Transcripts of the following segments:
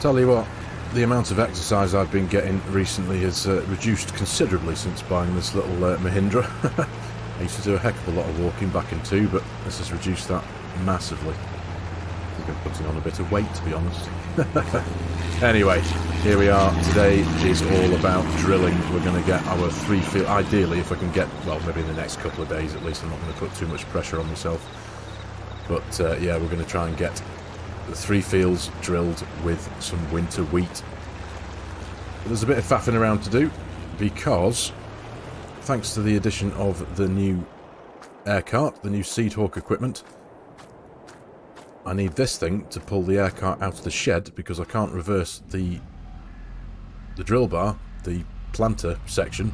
Tell you what, the amount of exercise I've been getting recently has reduced considerably since buying this little Mahindra. I used to do a heck of a lot of walking back in two, but this has reduced that massively. I think I'm putting on a bit of weight, to be honest. Anyway, here we are. Today is all about drilling. We're going to get our 3 field, ideally if I can get, well, maybe in the next couple of days at least. I'm not going to put too much pressure on myself. But yeah, we're going to try and get the 3 fields drilled with some winter wheat. But there's a bit of faffing around to do, because thanks to the addition of the new air cart, the new Seedhawk equipment, I need this thing to pull the air cart out of the shed, because I can't reverse the drill bar, the planter section,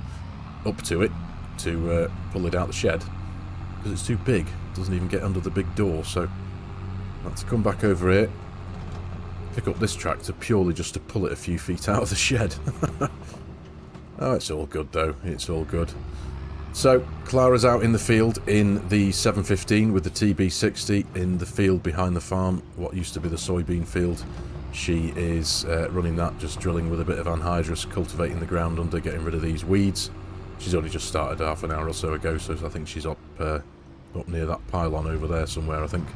up to it to pull it out the shed, because it's too big. It doesn't even get under the big door. So I have to come back over here, pick up this tractor purely just to pull it a few feet out of the shed. Oh, it's all good though, it's all good. So, Clara's out in the field in the 715 with the TB60 in the field behind the farm, what used to be the soybean field. She is running that, just drilling with a bit of anhydrous, cultivating the ground under, getting rid of these weeds. She's only just started half an hour or so ago, so I think she's up near that pylon over there somewhere, I think.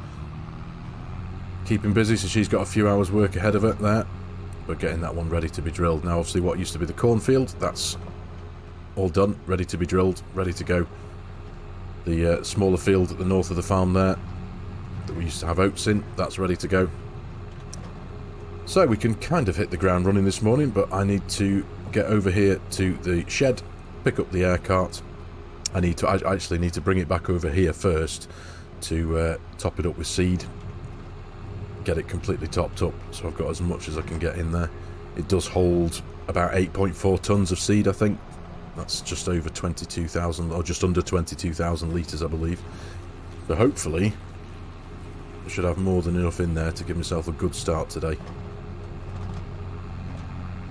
Keeping busy, so she's got a few hours work ahead of her there, but getting that one ready to be drilled. Now, obviously, what used to be the cornfield, that's all done, ready to be drilled, ready to go. The smaller field at the north of the farm there, that we used to have oats in, that's ready to go. So we can kind of hit the ground running this morning, but I need to get over here to the shed, pick up the air cart. I actually need to bring it back over here first to top it up with seed, get it completely topped up, so I've got as much as I can get in there. It does hold about 8.4 tons of seed, I think. That's just over 22,000, or just under 22,000 litres, I believe. So hopefully I should have more than enough in there to give myself a good start today.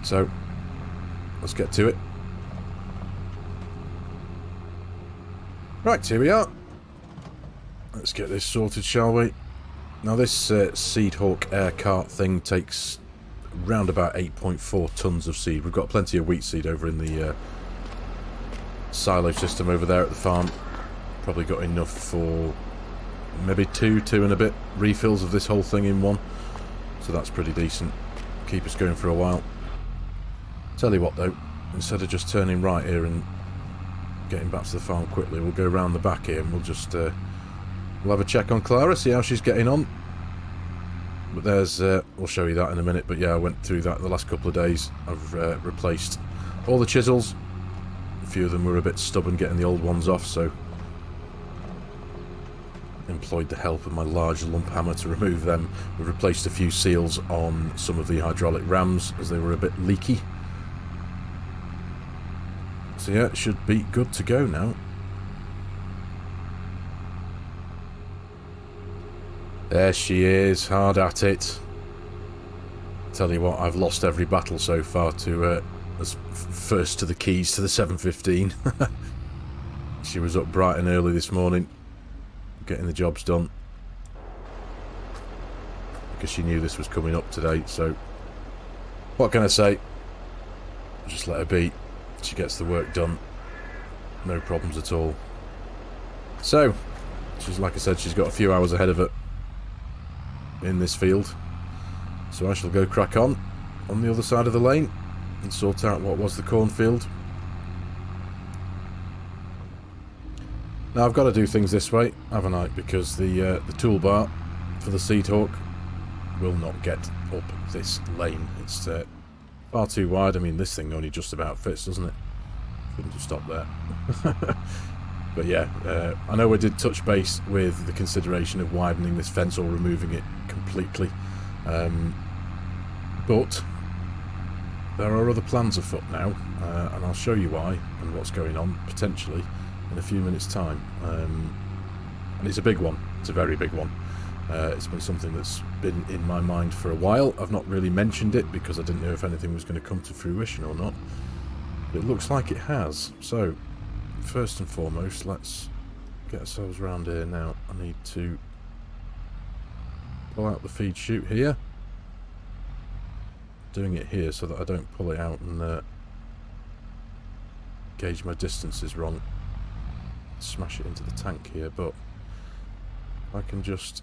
So let's get to it. Right, here we are. Let's get this sorted, shall we? Now this Seedhawk air cart thing takes around about 8.4 tons of seed. We've got plenty of wheat seed over in the silo system over there at the farm. Probably got enough for maybe two and a bit refills of this whole thing in one. So that's pretty decent. Keep us going for a while. Tell you what though, instead of just turning right here and getting back to the farm quickly, we'll go round the back here and we'll just we'll have a check on Clara, see how she's getting on. But there's we'll show you that in a minute. But yeah, I went through that the last couple of days. I've replaced all the chisels. A few of them were a bit stubborn getting the old ones off, so employed the help of my large lump hammer to remove them. We replaced a few seals on some of the hydraulic rams as they were a bit leaky. So yeah, it should be good to go now. There she is, hard at it. Tell you what, I've lost every battle so far to as first to the keys to the 715. She was up bright and early this morning, getting the jobs done, because she knew this was coming up today. So what can I say? Just let her be. She gets the work done, no problems at all. So she's, like I said, she's got a few hours ahead of her in this field, so I shall go crack on the other side of the lane and sort out what was the cornfield. Now I've got to do things this way, haven't I? Because the toolbar for the Seedhawk will not get up this lane. It's far too wide. I mean, this thing only just about fits, doesn't it? Shouldn't have stopped there. But yeah, I know I did touch base with the consideration of widening this fence or removing it completely. But there are other plans afoot now, and I'll show you why and what's going on, potentially, in a few minutes' time. And it's a big one. It's a very big one. It's been something that's been in my mind for a while. I've not really mentioned it because I didn't know if anything was going to come to fruition or not. But it looks like it has. So, first and foremost, let's get ourselves around here now. I need to pull out the feed chute here. doing it here so that I don't pull it out and gauge my distances wrong. Smash it into the tank here, but I can just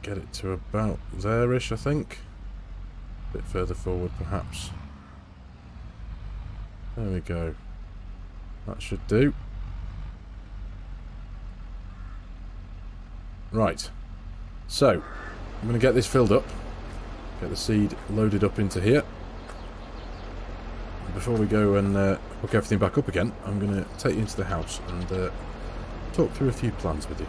get it to about there-ish, I think. A bit further forward, perhaps. There we go. That should do. Right. So, I'm going to get this filled up. Get the seed loaded up into here. Before we go and hook everything back up again, I'm going to take you into the house and talk through a few plans with you.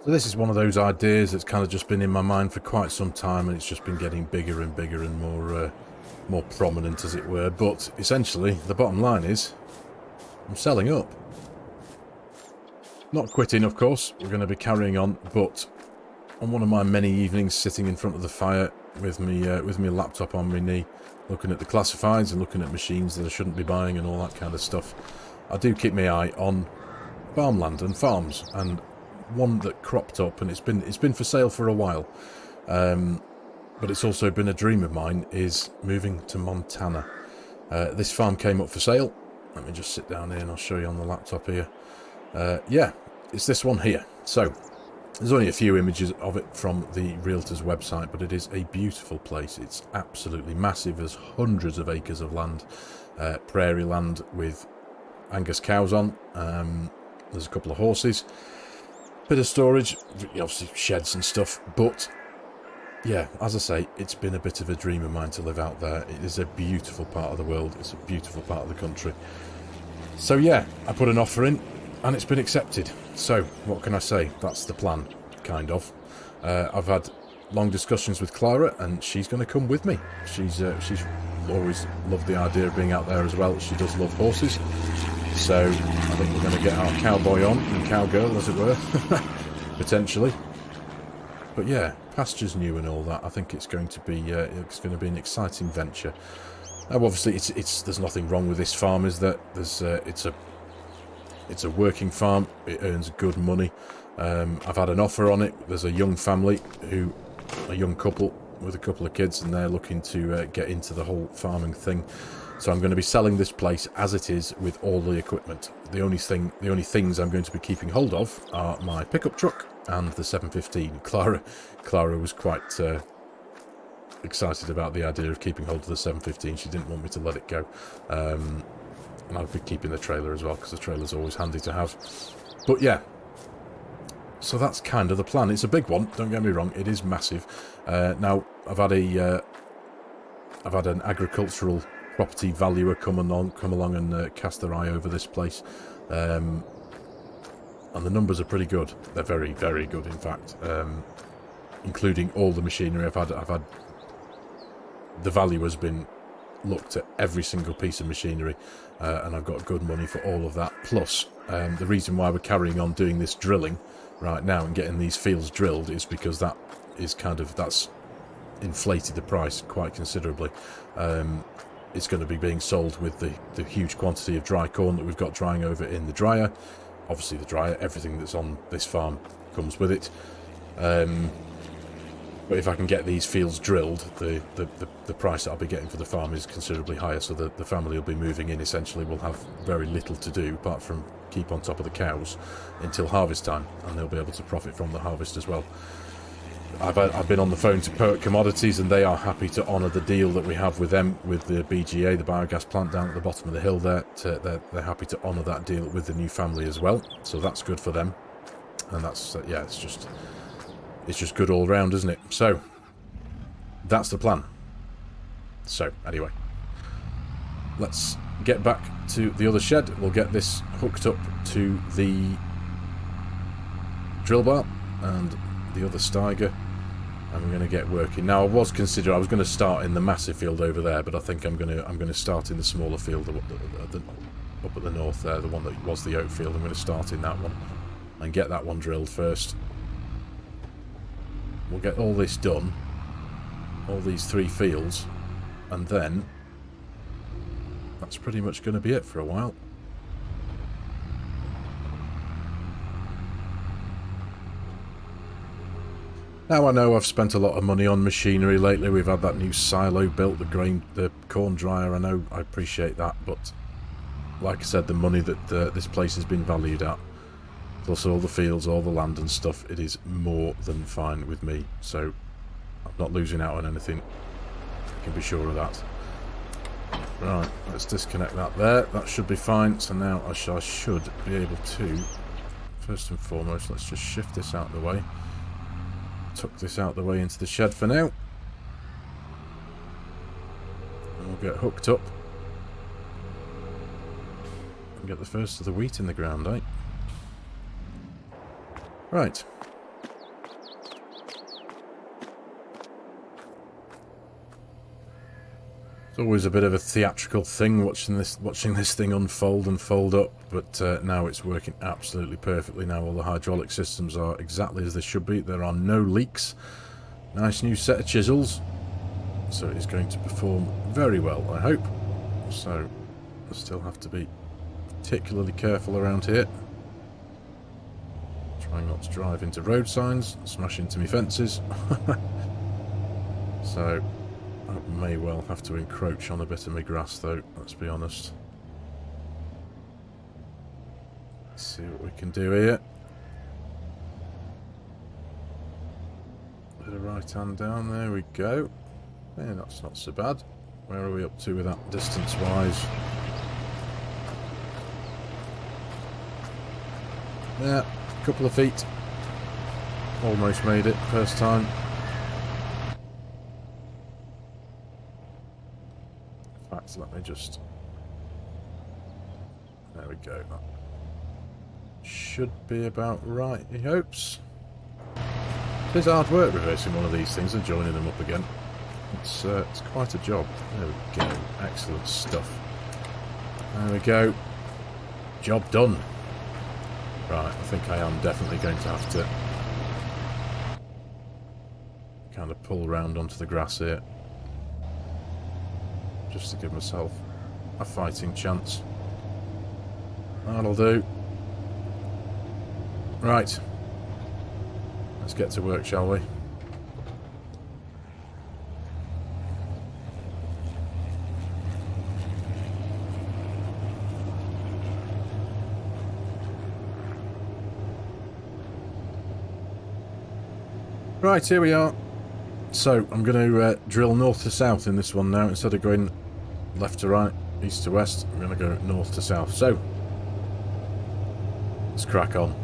So this is one of those ideas that's kind of just been in my mind for quite some time, and it's just been getting bigger and bigger and more prominent, as it were. But essentially, the bottom line is, I'm selling up. Not quitting, of course. We're going to be carrying on, but on one of my many evenings sitting in front of the fire with me laptop on my knee, looking at the classifieds and looking at machines that I shouldn't be buying and all that kind of stuff, I do keep my eye on farmland and farms, and one that cropped up, and it's been for sale for a while, but it's also been a dream of mine, is moving to Montana. This farm came up for sale. Let me just sit down here and I'll show you on the laptop here. Yeah, it's this one here. So there's only a few images of it from the realtor's website, but it is a beautiful place. It's absolutely massive. There's hundreds of acres of land, prairie land with Angus cows on. There's a couple of horses, bit of storage, obviously sheds and stuff. But yeah, as I say, it's been a bit of a dream of mine to live out there. It is a beautiful part of the world. It's a beautiful part of the country. So yeah, I put an offer in, and it's been accepted. So, what can I say? That's the plan, kind of. I've had long discussions with Clara, and she's going to come with me. She's always loved the idea of being out there as well. She does love horses. So, I think we're going to get our cowboy on, and cowgirl, as it were, potentially. But yeah, pastures new and all that. I think it's going to be an exciting venture. Now, obviously, there's nothing wrong with this farm. Is that it's a working farm. It earns good money. I've had an offer on it. There's a young family, a young couple with a couple of kids, and they're looking to get into the whole farming thing. So I'm going to be selling this place as it is with all the equipment. The only things I'm going to be keeping hold of are my pickup truck and the 715. Clara was quite excited about the idea of keeping hold of the 715. She didn't want me to let it go. And I'll be keeping the trailer as well, because the trailer's always handy to have. But yeah, so that's kind of the plan. It's a big one, don't get me wrong, it is massive. Now, I've had an agricultural property valuer come along and cast their eye over this place. And the numbers are pretty good. They're very, very good, in fact. Including all the machinery. I've had the value has been looked at every single piece of machinery, and I've got good money for all of that. Plus, the reason why we're carrying on doing this drilling right now and getting these fields drilled is because that's inflated the price quite considerably. It's going to be being sold with the huge quantity of dry corn that we've got drying over in the dryer. Obviously the dryer, everything that's on this farm comes with it. But if I can get these fields drilled, the price that I'll be getting for the farm is considerably higher, so the family will be moving in. Essentially will have very little to do apart from keep on top of the cows until harvest time, and they'll be able to profit from the harvest as well. I've been on the phone to Poet Commodities, and they are happy to honour the deal that we have with them, with the BGA, the biogas plant down at the bottom of the hill there. They're happy to honour that deal with the new family as well, so that's good for them. And that's, yeah, it's just good all round, isn't it? So, that's the plan. So, anyway, let's get back to the other shed. We'll get this hooked up to the drill bar and the other Steiger, and we're going to get working. Now, I was going to start in the massive field over there, but I think I'm going to start in the smaller field up at the north there, the one that was the oat field. I'm going to start in that one and get that one drilled first. We'll get all this done, all these 3 fields, and then that's pretty much going to be it for a while. Now I know I've spent a lot of money on machinery lately. We've had that new silo built, the corn dryer. I know, I appreciate that, but like I said, the money that this place has been valued at, plus all the fields, all the land and stuff, it is more than fine with me. So I'm not losing out on anything. You can be sure of that. Right, let's disconnect that there. That should be fine. So now I should be able to, first and foremost, let's just shift this out of the way. Tuck this out of the way into the shed for now. And we'll get hooked up. And get the first of the wheat in the ground, eh? Right. It's always a bit of a theatrical thing watching this thing unfold and fold up, but now it's working absolutely perfectly. Now all the hydraulic systems are exactly as they should be. There are no leaks. Nice new set of chisels, so it is going to perform very well, I hope. So I still have to be particularly careful around here. Trying not to drive into road signs, smash into me fences. So I may well have to encroach on a bit of my grass though, let's be honest. Let's see what we can do here. Bit of right hand down, there we go. Yeah, that's not so bad. Where are we up to with that distance wise? Yeah, a couple of feet. Almost made it, first time. Let me just... There we go. That should be about right, he hopes. It is hard work reversing one of these things and joining them up again. It's quite a job. There we go. Excellent stuff. There we go. Job done. Right, I think I am definitely going to have to kind of pull round onto the grass here, just to give myself a fighting chance. That'll do. Right. Let's get to work, shall we? Right, here we are. So, I'm going to drill north to south in this one now. Instead of going left to right, east to west, I'm going to go north to south. So, let's crack on.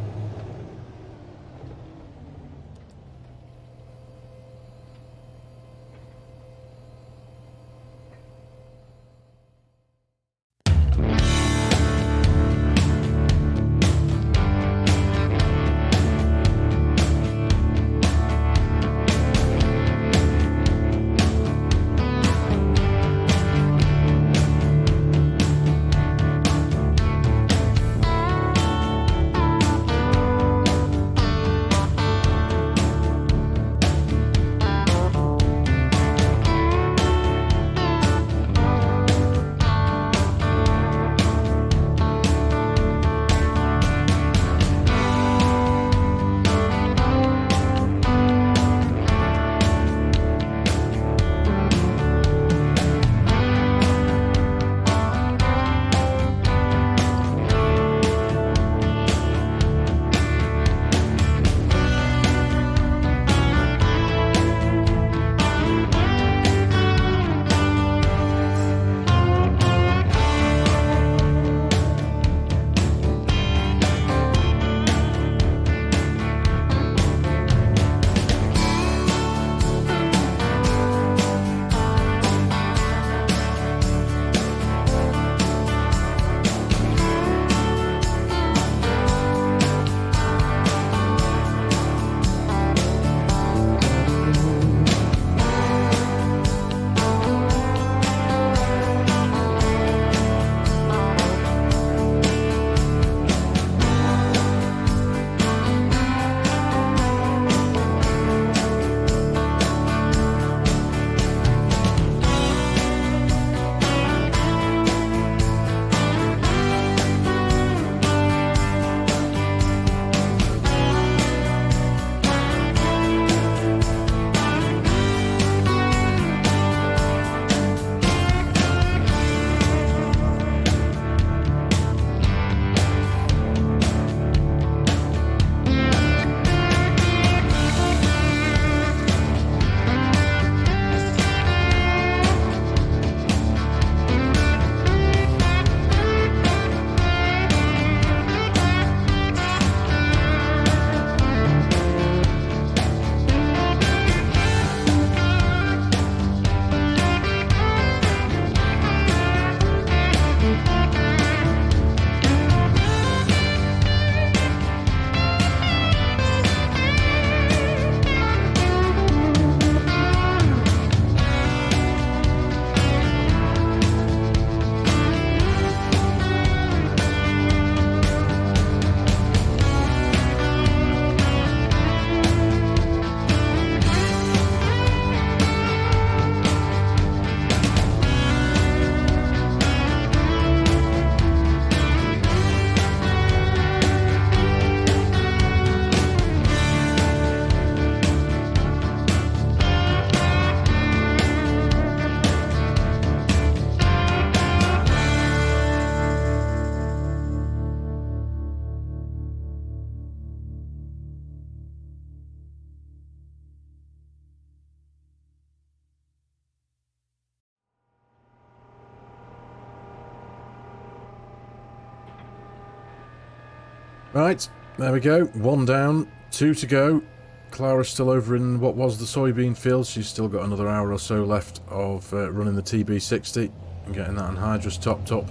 Right, there we go. 1 down, 2 to go. Clara's still over in what was the soybean field. She's still got another hour or so left of running the TB60 and getting that anhydrous topped up.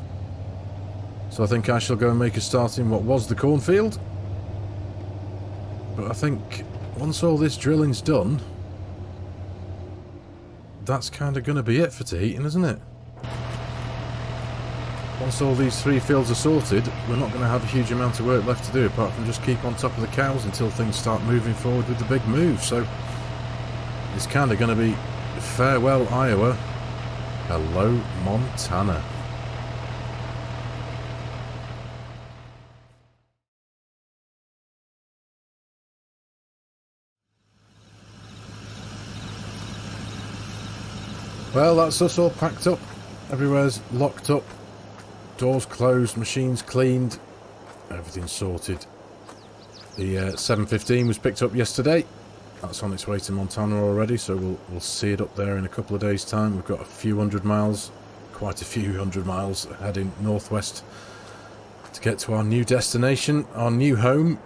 So I think I shall go and make a start in what was the cornfield. But I think once all this drilling's done, that's kind of going to be it for Taheton, isn't it? Once all these 3 fields are sorted, we're not going to have a huge amount of work left to do apart from just keep on top of the cows until things start moving forward with the big move. So it's kind of going to be farewell Iowa, hello Montana. Well, that's us all packed up. Everywhere's locked up. Doors closed, machines cleaned, everything's sorted. The 715 was picked up yesterday. That's on its way to Montana already, so we'll see it up there in a couple of days' time. We've got a few hundred miles, quite a few hundred miles heading northwest to get to our new destination, our new home.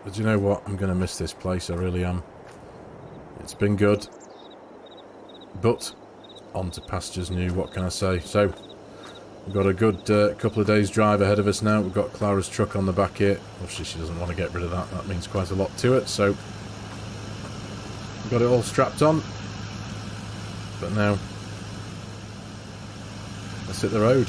But you know what? I'm going to miss this place, I really am. It's been good. But on to pastures new, what can I say? So we've got a good couple of days drive ahead of us now. We've got Clara's truck on the back here. Obviously she doesn't want to get rid of that. That means quite a lot to it. So we've got it all strapped on. But now let's hit the road.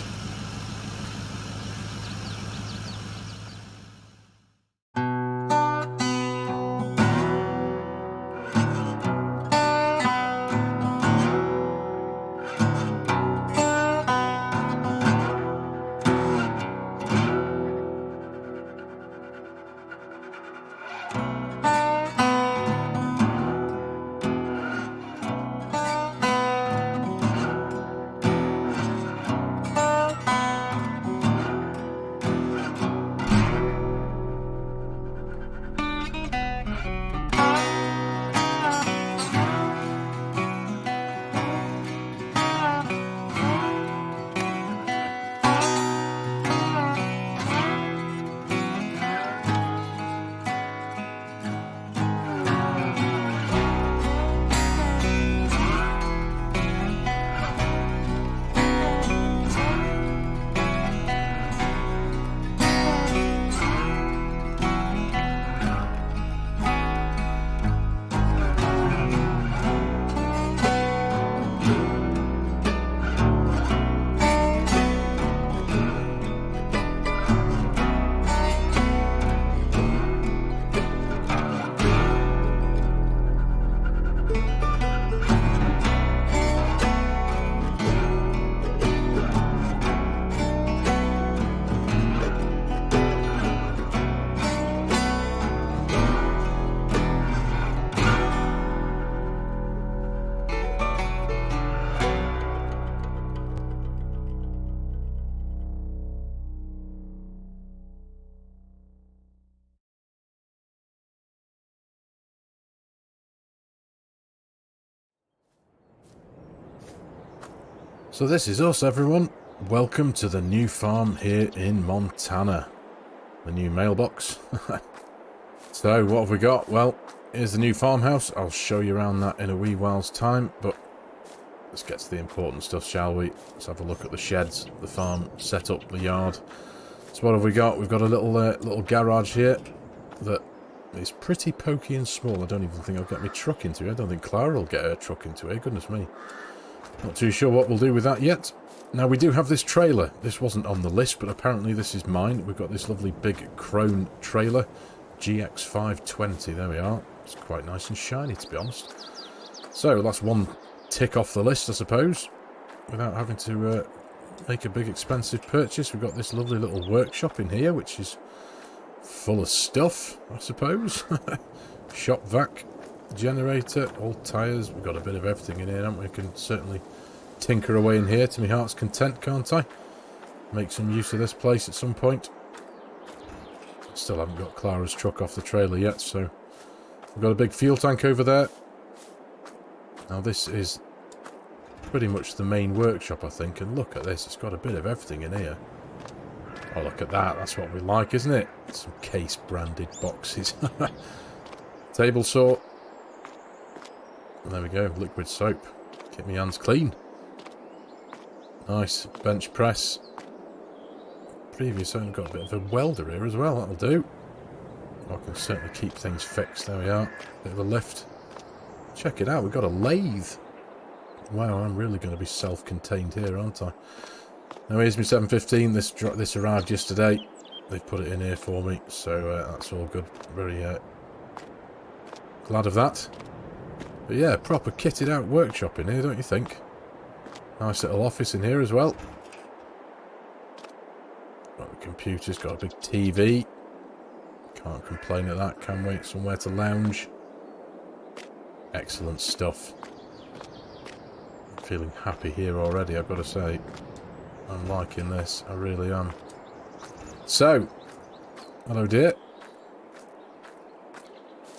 So this is us, everyone. Welcome to the new farm here in Montana. The new mailbox. So what have we got? Well, here's the new farmhouse. I'll show you around that in a wee while's time, but let's get to the important stuff, shall we? Let's have a look at the sheds, the farm setup, the yard. So what have we got? We've got a little garage here that is pretty pokey and small. I don't even think I'll get my truck into it. I don't think Clara will get her truck into it. Goodness me. Not too sure what we'll do with that yet. Now, we do have this trailer. This wasn't on the list, but apparently this is mine. We've got this lovely big Crone trailer. GX520. There we are. It's quite nice and shiny, to be honest. So, that's one tick off the list, I suppose. Without having to make a big expensive purchase. We've got this lovely little workshop in here, which is full of stuff, I suppose. Shop vac. Generator, old tyres. We've got a bit of everything in here, haven't we? Can certainly tinker away in here to my heart's content, can't I? Make some use of this place at some point. Still haven't got Clara's truck off the trailer yet, so we've got a big fuel tank over there. Now this is pretty much the main workshop, I think, and look at this, it's got a bit of everything in here. Oh, look at that, that's what we like, isn't it? Some case branded boxes. Table saw. And there we go, liquid soap. Get my hands clean. Nice bench press. Previous owner got a bit of a welder here as well, that'll do. I can certainly keep things fixed. There we are. Bit of a lift. Check it out, we've got a lathe. Wow, I'm really going to be self-contained here, aren't I? Now here's my 715. This arrived yesterday. They've put it in here for me, so that's all good. Very glad of that. But yeah, proper kitted out workshop in here, don't you think? Nice little office in here as well. Got the computer's got a big TV. Can't complain at that, can we? Somewhere to lounge. Excellent stuff. I'm feeling happy here already, I've got to say. I'm liking this, I really am. So, hello dear.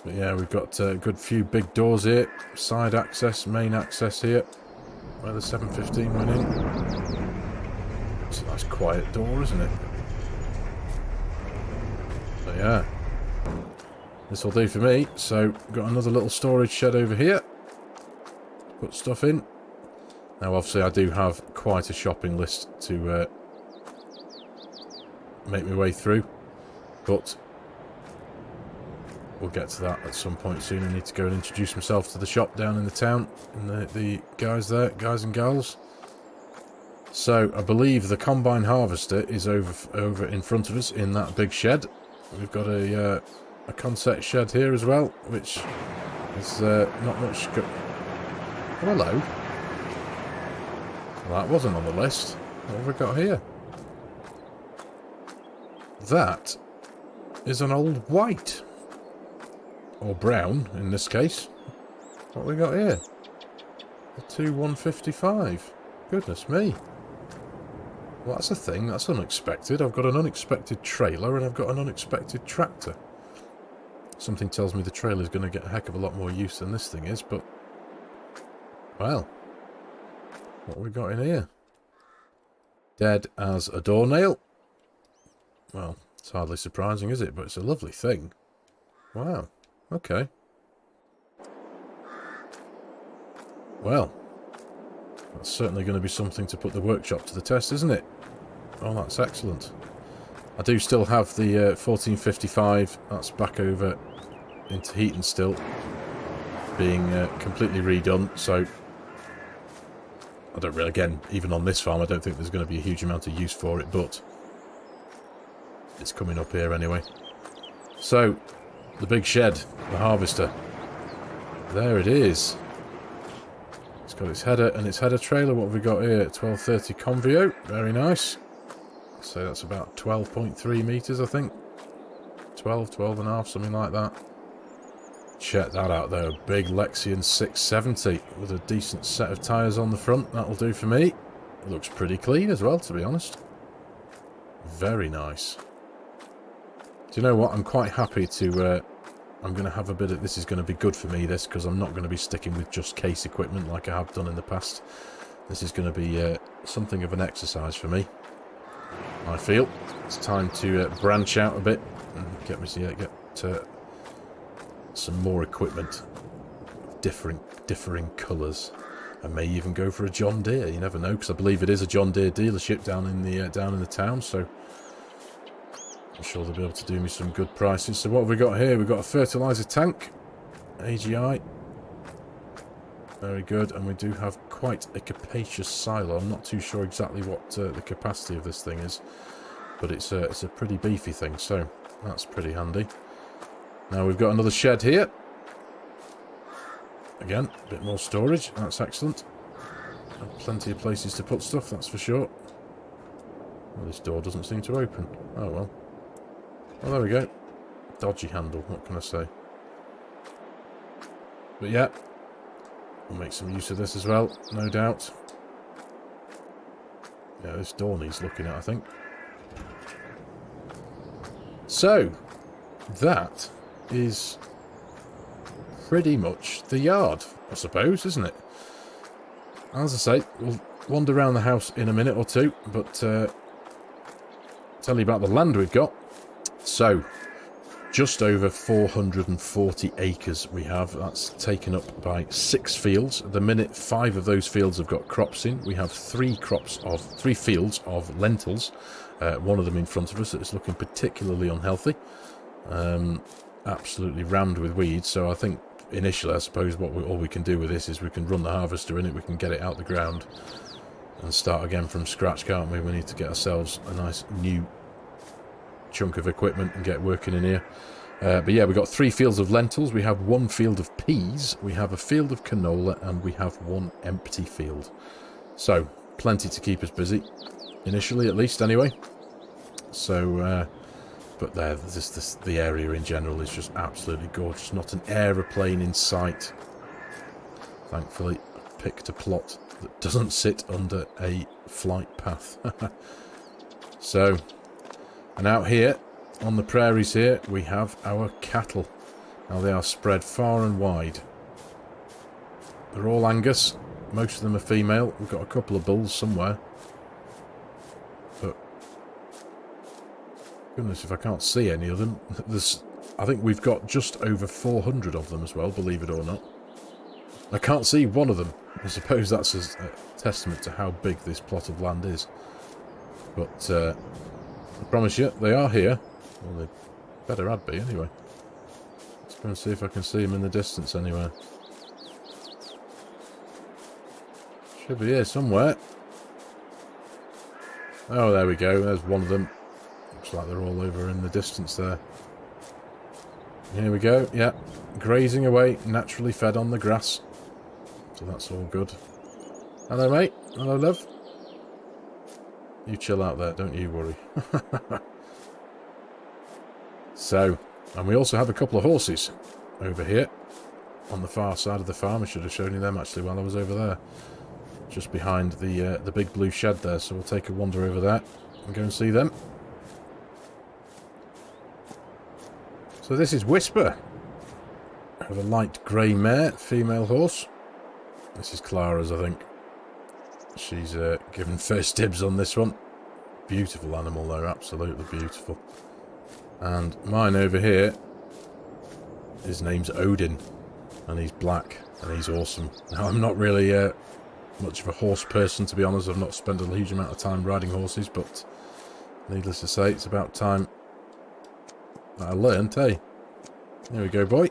But yeah, we've got a good few big doors here. Side access, main access here. Where the 715 went in. It's a nice quiet door, isn't it? But yeah. This will do for me. So, got another little storage shed over here. Put stuff in. Now, obviously, I do have quite a shopping list to make my way through. But we'll get to that at some point soon. I need to go and introduce myself to the shop down in the town. And the guys there, guys and gals. So, I believe the combine harvester is over in front of us in that big shed. We've got a concept shed here as well, which is not much... Oh, hello. Well, that wasn't on the list. What have we got here? That is an old white. Or brown, in this case. What have we got here? A 2155. Goodness me. Well, that's a thing. That's unexpected. I've got an unexpected trailer and I've got an unexpected tractor. Something tells me the trailer's going to get a heck of a lot more use than this thing is, but... Well. What have we got in here? Dead as a doornail. Well, it's hardly surprising, is it? But it's a lovely thing. Wow. Okay. Well. That's certainly going to be something to put the workshop to the test, isn't it? Oh, that's excellent. I do still have the 1455. That's back over in Taheton still. Being completely redone, so... I don't really, again, even on this farm, I don't think there's going to be a huge amount of use for it, but it's coming up here anyway. So, the big shed, the harvester. There it is. It's got its header and its header trailer. What have we got here? 1230 Convio. Very nice. So that's about 12.3 metres, I think. 12 and a half, something like that. Check that out there, a big Lexion 670 with a decent set of tyres on the front. That'll do for me. It looks pretty clean as well, to be honest. Very nice. Do you know what? I'm quite happy to... I'm going to have a bit of... This is going to be good for me, this, because I'm not going to be sticking with just case equipment like I have done in the past. This is going to be something of an exercise for me, I feel. It's time to branch out a bit and get some more equipment, differing colours. I may even go for a John Deere. You never know, because I believe it is a John Deere dealership down in the town. So I'm sure they'll be able to do me some good prices. So what have we got here? We've got a fertiliser tank, AGI. Very good, and we do have quite a capacious silo. I'm not too sure exactly what the capacity of this thing is, but it's a pretty beefy thing. So that's pretty handy. Now we've got another shed here. Again, a bit more storage. That's excellent. And plenty of places to put stuff, that's for sure. Well, this door doesn't seem to open. Oh well. Oh, there we go. Dodgy handle, what can I say? But yeah, we'll make some use of this as well, no doubt. Yeah, this door needs looking at, I think. So, that is pretty much the yard, I suppose, isn't it? As I say, we'll wander around the house in a minute or two, but tell you about the land we've got. So, just over 440 acres we have. That's taken up by 6 fields. At the minute, 5 of those fields have got crops in. We have 3 fields of lentils. One of them in front of us that is looking particularly unhealthy. Absolutely rammed with weeds. So I think initially, I suppose, all we can do with this is we can run the harvester in it. We can get it out the ground and start again from scratch, can't we? We need to get ourselves a nice new chunk of equipment and get working in here. But yeah, we've got 3 fields of lentils. We have 1 field of peas. We have a field of canola, and we have 1 empty field. So plenty to keep us busy initially, at least, anyway. So but there, the area in general is just absolutely gorgeous. Not an aeroplane in sight. Thankfully, I picked a plot that doesn't sit under a flight path. So, and out here on the prairies here, we have our cattle. Now they are spread far and wide. They're all Angus. Most of them are female. We've got a couple of bulls somewhere. But goodness, if I can't see any of them. I think we've got just over 400 of them as well, believe it or not. I can't see one of them. I suppose that's a testament to how big this plot of land is. But I promise you, they are here. Well, they better had be anyway. Let's go and see if I can see them in the distance anywhere. Should be here somewhere. Oh, there we go. There's one of them. Looks like they're all over in the distance there. Here we go. Yeah, grazing away, naturally fed on the grass. So that's all good. Hello, mate. Hello, love. You chill out there, don't you worry. So, and we also have a couple of horses over here on the far side of the farm. I should have shown you them actually while I was over there. Just behind the big blue shed there. So we'll take a wander over there and go and see them. So this is Whisper. I have a light grey mare, female horse. This is Clara's, I think. She's given first dibs on this one. Beautiful animal though, absolutely beautiful. And mine over here, his name's Odin, and he's black, and he's awesome. Now, I'm not really much of a horse person, to be honest. I've not spent a huge amount of time riding horses, but needless to say, it's about time that I learned, eh? There we go, boy.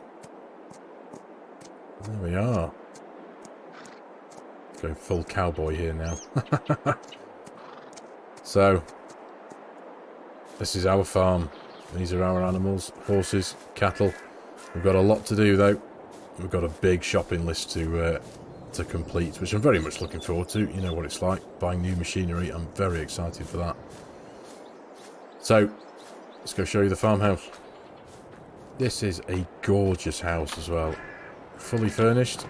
There we are. Going full cowboy here now. So, this is our farm. These are our animals, horses, cattle. We've got a lot to do though. We've got a big shopping list to complete, which I'm very much looking forward to. You know what it's like, buying new machinery. I'm very excited for that. So, let's go show you the farmhouse. This is a gorgeous house as well. Fully furnished.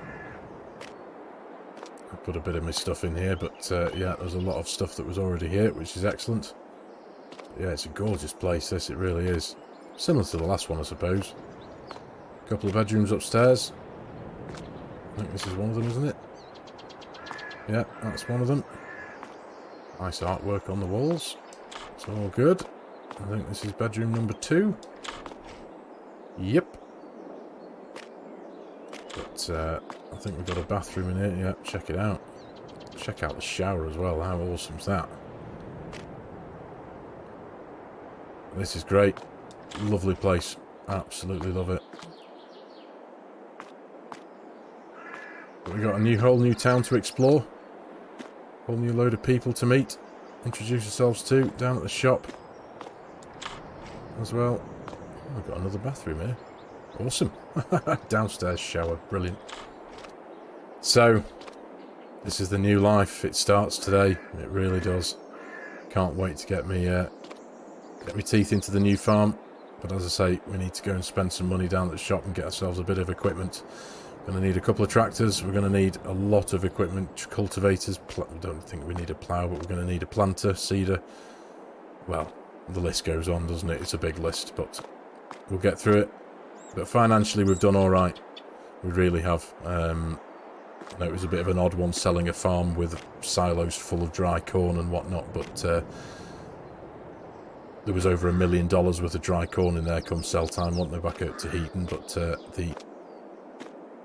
I put a bit of my stuff in here, but yeah, there's a lot of stuff that was already here, which is excellent. Yeah, it's a gorgeous place, this, it really is. Similar to the last one, I suppose. A couple of bedrooms upstairs. I think this is one of them, isn't it? Yeah, that's one of them. Nice artwork on the walls. It's all good. I think this is bedroom number 2. Yep. But I think we've got a bathroom in here. Yeah, check it out. Check out the shower as well. How awesome is that? This is great. Lovely place. Absolutely love it. But we've got a whole new town to explore. Whole new load of people to meet. Introduce yourselves to down at the shop as well. Oh, we've got another bathroom here. Awesome. Downstairs shower. Brilliant. So, this is the new life. It starts today. It really does. Can't wait to get me teeth into the new farm. But as I say, we need to go and spend some money down at the shop and get ourselves a bit of equipment. We're going to need a couple of tractors. We're going to need a lot of equipment. Cultivators. I don't think we need a plough, but we're going to need a planter, seeder. Well, the list goes on, doesn't it? It's a big list, but we'll get through it. But financially, we've done all right. We really have. I know it was a bit of an odd one selling a farm with silos full of dry corn and whatnot, but there was over $1 million worth of dry corn in there come sell time, wasn't there, back at Taheton, but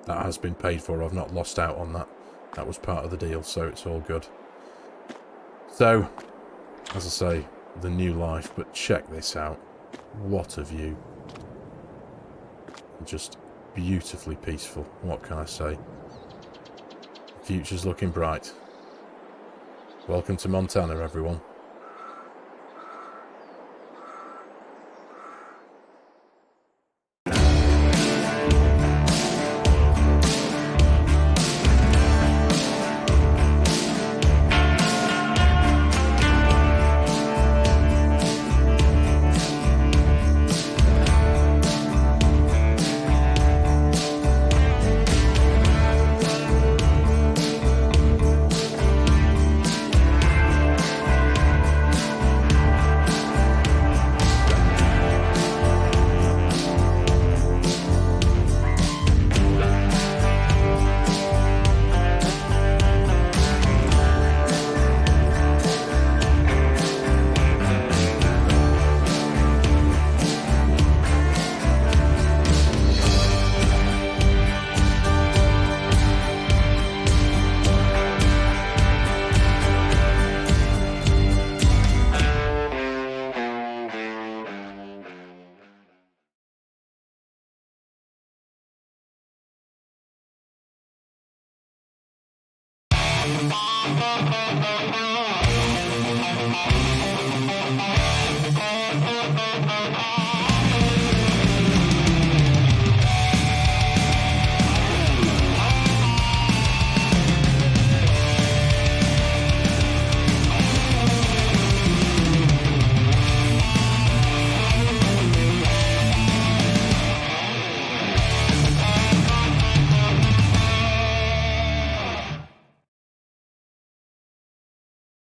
that has been paid for. I've not lost out on that. That was part of the deal, so it's all good. So, as I say, the new life, but check this out. What a view. Just beautifully peaceful. What can I say? The future's looking bright. Welcome to Montana, everyone.